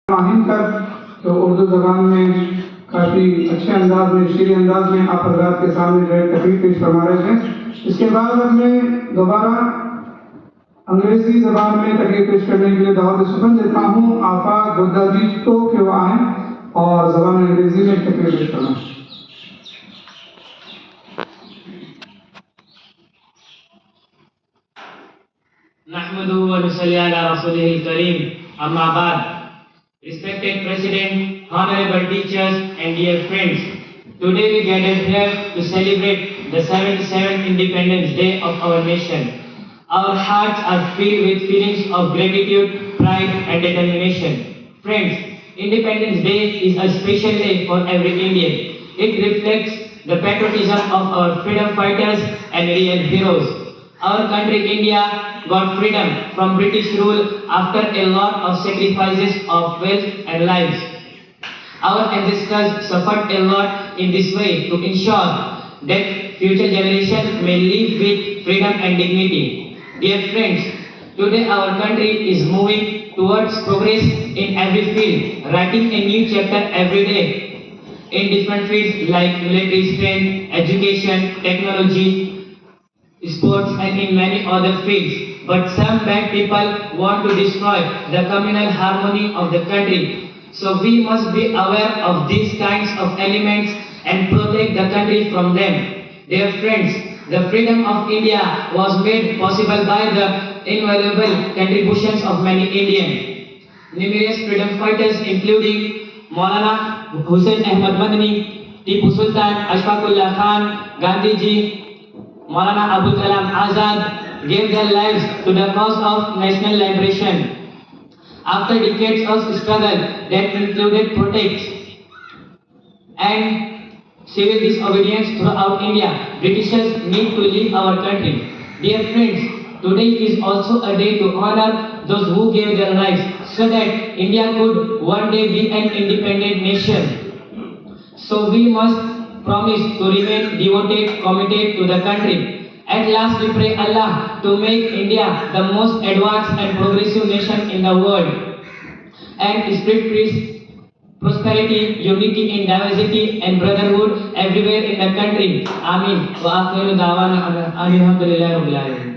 माहिम कर तो उर्दू ज़बान में काफ़ी अच्छे अंदाज में, शीरी अंदाज में आप हज़रात के सामने जो है तकरीर पेश फरमा रहे थे। इसके बाद अब मैं दोबारा अंग्रेज़ी ज़बान में तकरीर पेश करने के लिए दावत सुबह देता हूँ आफाक गुद्दाजी को कि वो आएँ और ज़बान अंग्रेज़ी में तकरीर पेश करना। नहमदुहु व नुसल्ली अला रसूलिहिल करीम, अम्मा बाद। Respected President, honorable teachers and dear friends, today we gathered here to celebrate the 77th Independence Day of our nation. Our hearts are filled with feelings of gratitude, pride and determination. Friends, Independence Day is a special day for every Indian. It reflects the patriotism of our freedom fighters and real heroes. Our country India got freedom from British rule after a lot of sacrifices of wealth and lives. Our ancestors suffered a lot in this way to ensure that future generations may live with freedom and dignity. Dear friends, today our country is moving towards progress in every field, writing a new chapter every day in different fields like military strength, education, technology, sports and in many other fields. But some bad people want to destroy the communal harmony of the country. So we must be aware of these kinds of elements and protect the country from them. Dear friends, the freedom of India was made possible by the invaluable contributions of many Indians. Numerous freedom fighters including Maulana Hussain Ahmad Madani, Tipu Sultan, Ashfaqullah Khan, Gandhi Ji, Maulana Abul Kalam Azad gave their lives to the cause of national liberation. After decades of struggle that included protests and civil disobedience throughout India, Britishers need to leave our country. Dear friends, today is also a day to honor those who gave their lives so that India could one day be an independent nation. So we must promise to remain devoted, committed to the country. At last we pray Allah to make India the most advanced and progressive nation in the world and spread peace, prosperity, unity in diversity and brotherhood everywhere in the country. Amin. Wa akhiru da'wana alhamdulillahi rabbil alamin.